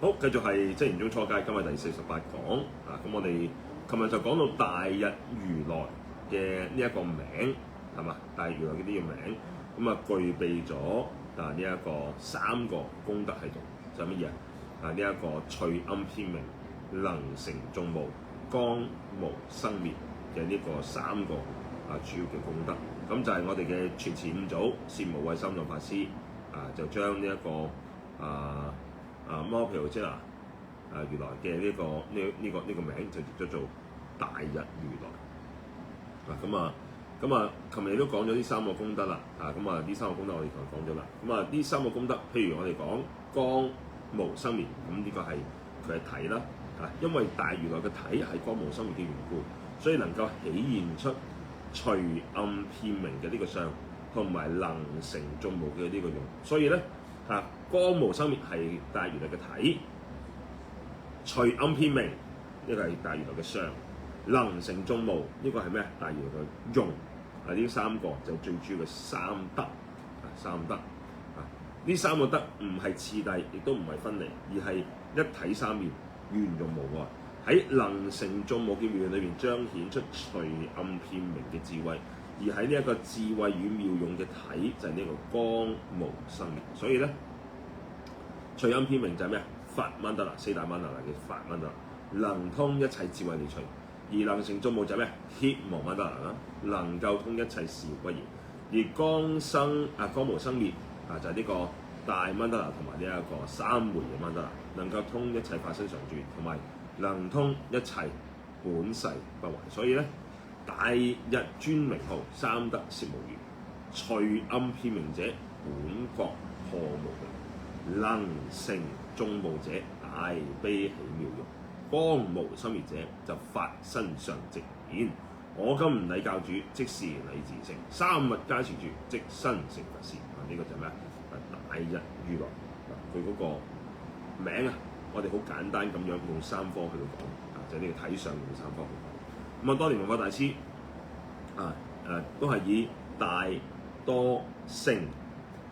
好，繼續係即係年中初階，今日第48講啊。咁我哋琴日就講到大日如來嘅呢一個名係嘛？大日如來嘅呢個名咁啊，具備咗呢一個3個功德喺度，就係乜嘢啊？呢一個隨暗遍明、能成眾無、光無生滅嘅呢個3個主要嘅功德。咁就係我哋嘅傳持五祖善無畏三藏法師就將呢一個摩毗盧遮那如來嘅呢個名就譯咗做大日如來。琴日都講咗呢3個功德啦。呢3個功德我哋講咗啦。呢3個功德，譬如我哋講光無生滅，咁呢個係佢嘅體啦。因為大如來嘅體係光無生滅嘅緣故，所以能夠顯現出隨暗遍明嘅呢個相，同埋能成眾無嘅呢個用。所以咧光無生滅係大如來嘅體，隨暗遍明呢個係大如來嘅相，能成眾無呢個係咩？大如來嘅用。呢3個就最主要嘅3德。呢3個德唔係次第，亦都唔係分離，而係一體三面，圓融無礙。喺能成眾無嘅妙用裏邊彰顯出隨暗遍明嘅智慧，而喺呢一個智慧與妙用嘅體就係呢個光無生滅。所以咧，隨暗遍明就係咩啊？法曼德勒，4大曼德勒嘅法曼德勒，能通一切智慧理趣。而能成眾無就係咩？羯磨曼德勒啦，能夠通一切事業歸而光無生滅就係呢個大曼德勒同埋呢一個三昧嘅曼德勒，能夠通一切法身常住，同埋能通一切本誓不壞。所以咧，大日尊名號3德攝無餘，隨暗遍明者本覺破無明，能成眾無者大悲喜妙用，光無生滅者就法身常直顯。我今禮教主，即是禮自成，3密皆持住，即身成佛事。呢個就係咩？大日如來佢嗰個名我哋好簡單咁樣用3科去到講就係呢個體相用3科去講。當年文化大師都係以大多勝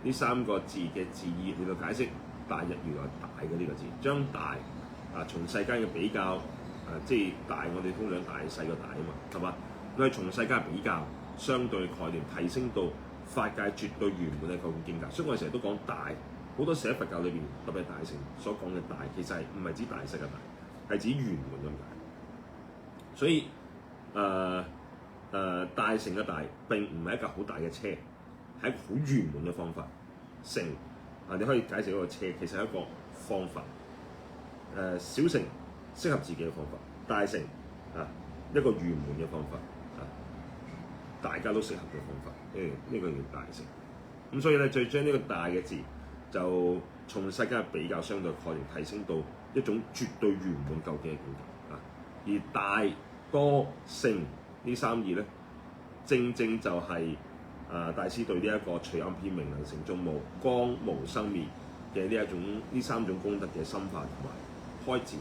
呢3個字嘅字義去到解釋大日如來大嘅呢個字，將大從世間嘅比較即係大，我哋通常大細個大啊嘛，係嘛？佢係從世間比較相對概念提升到法界絕對圓滿嘅嗰種境界。所以我哋成日都講大，好多時喺佛教裏邊特別大乘所講嘅大，其實係唔係指大細嘅大，係指圓滿咁解。所以大乘嘅大並唔係一架好大嘅車，係一個好圓滿嘅方法。乘你可以解釋嗰個車，其實係一個方法。小乘適合自己嘅方法，大乘一個圓滿嘅方法大家都適合嘅方法。呢個叫大乘。咁所以咧，再將呢個大嘅字就從世間比較相對概念提升到一種絕對圓滿究竟嘅境界。而大多勝呢3義咧，正就係大師對呢一個隨暗遍明、能成眾無、光無生滅嘅呢3種功德嘅深化同埋開展，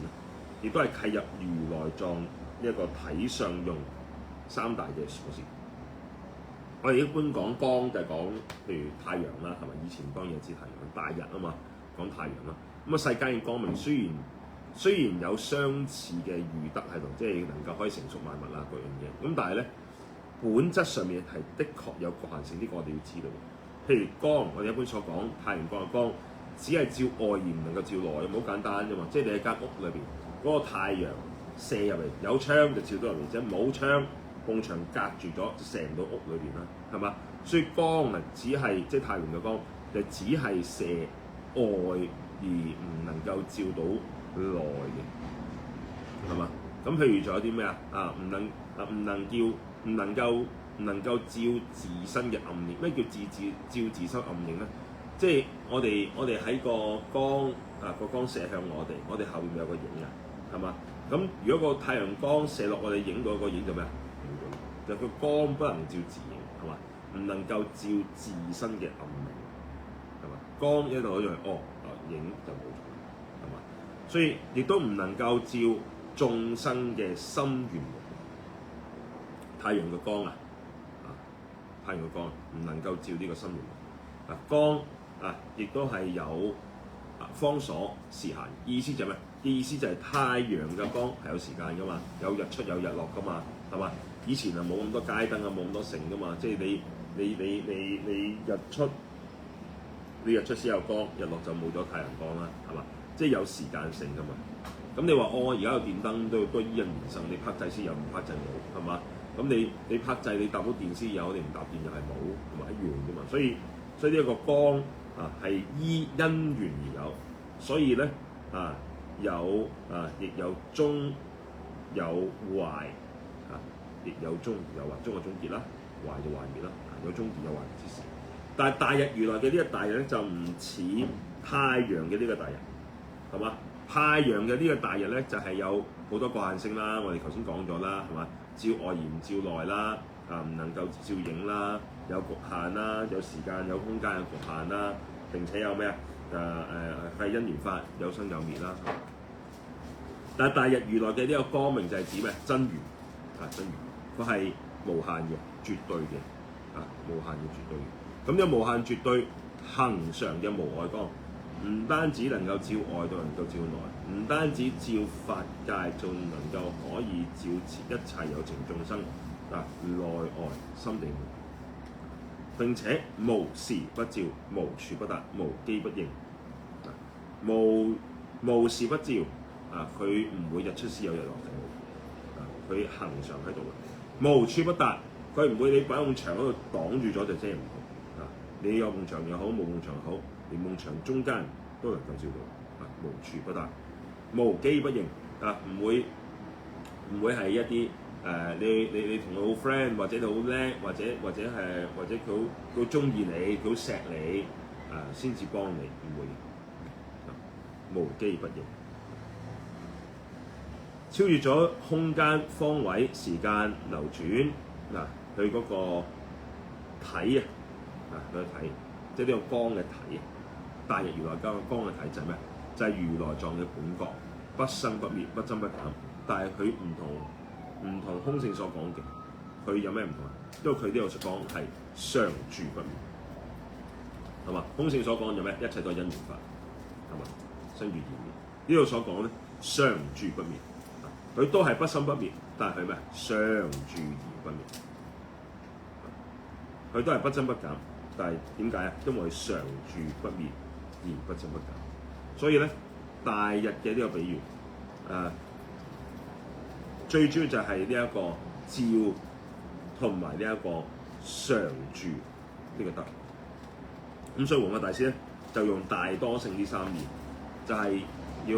亦都係契入如來藏呢一個體相用3大嘅鎖匙。我哋一般講光就係講譬如太陽啦，係咪？以前當然係指太陽，大日啊嘛，講太陽啦。世間嘅光明雖然有相似嘅餘德喺度，即係能夠可以成熟萬物啦，各樣嘢。咁但係咧，本質上面係的確有局限性，呢個我哋要知道。譬如光，我哋一般所講太陽光嘅光，只係照外而唔能夠照內，好簡單啫嘛。即係你喺間屋裏邊，嗰個太陽射入嚟，有窗就照到入嚟啫，冇窗，埲牆隔住咗就射唔到屋裏邊啦，係嘛？所以光只係即係太陽嘅光，就只係射外而唔能夠照到內嘅，係嘛？咁譬如仲有啲咩唔能夠照自身嘅暗影。咩叫照自身暗影咧？即係我哋喺個光個光射向我哋後邊有個影係嘛？咁如果個太陽光射落我哋影到個影就咩啊？就個光不能照自影，係嘛？唔能夠照自身嘅暗影，係嘛？光一路就影就冇咗，係嘛？所以亦都唔能夠照眾生嘅心願。太陽嘅光太陽嘅光唔能夠照呢個心願。光亦都係有方所時閒，意思就係咩？意思就係太陽嘅光係有時間噶嘛，有日出有日落噶嘛，係嘛？以前啊冇咁多街燈啊，冇咁多城噶嘛，即係你日出先有光，日落就冇咗太陽光啦，係嘛？即係有時間性噶嘛。咁你話而家有電燈都依人而生，你拍掣先有，唔拍掣冇，係嘛？咁你拍掣你搭到電先有，你唔搭電又係冇，同埋一樣啫嘛。所以呢一個光啊係依因緣而有，所以咧亦有終有壞亦有終有壞，終嘅終結啦，壞就壞滅啦，有終結有壞滅之時。但係大日如來嘅呢個大日咧就唔似太陽嘅呢個大日，係嘛？太陽嘅呢個大日咧就係有好多局限性啦，我哋頭先講咗啦，係嘛？照外而唔照內啦，唔能夠照影啦，有局限啦，有時間有空間有局限啦，並且有咩係因緣法，有生有滅啦。但係大日如來嘅呢個光明就係指咩？真如真如，佢係無限嘅、絕對嘅無限嘅、絕對嘅。咁呢個無限絕對恆常嘅無礙光，唔單止能夠照外，都能夠照內；唔單止照法界，仲能夠可以照一切有情眾生內外心地門。並且無時不照，無處不達，無機不應。無時不照佢唔會日出先有日落嘅，佢恆常喺度嘅。無處不達，佢唔會你擺埲牆嗰度擋住咗就遮唔到。你有埲牆又好，冇埲牆又好，連埲牆中間都能夠照到。無處不達，無機不應唔會係一啲你同佢好 friend，或者你好叻，或者佢好中意你，佢好錫你先至幫你，唔會無機不應。超越咗空間、方位、時間流轉佢嗰個體佢個體，即係呢個光嘅體。大日如來光嘅體就係咩？就係如來藏嘅本覺，不生不滅，不增不減。但係佢唔同空性所講嘅，佢有咩唔同啊？因為佢呢度所講係常住不滅，係嘛？空性所講有咩？一切都係因緣法，係嘛？生住異滅。呢度所講咧，常住不滅，佢都係不生不滅，但係佢咩？常住而不滅，佢都係不增不減，但係點解啊？因為佢常住不滅而不增不減。所以咧，大日嘅呢個比喻最主要就係呢一個照同埋呢一個常住呢個德。咁所以弘法大師咧就用大多性呢三義，就係要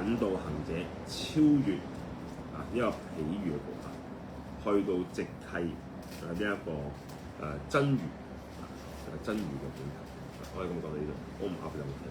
引導行者超越呢個譬喻嘅部分，去到直契呢一個真如真如嘅本體。我係咁講到呢度，我唔噏有冇聽？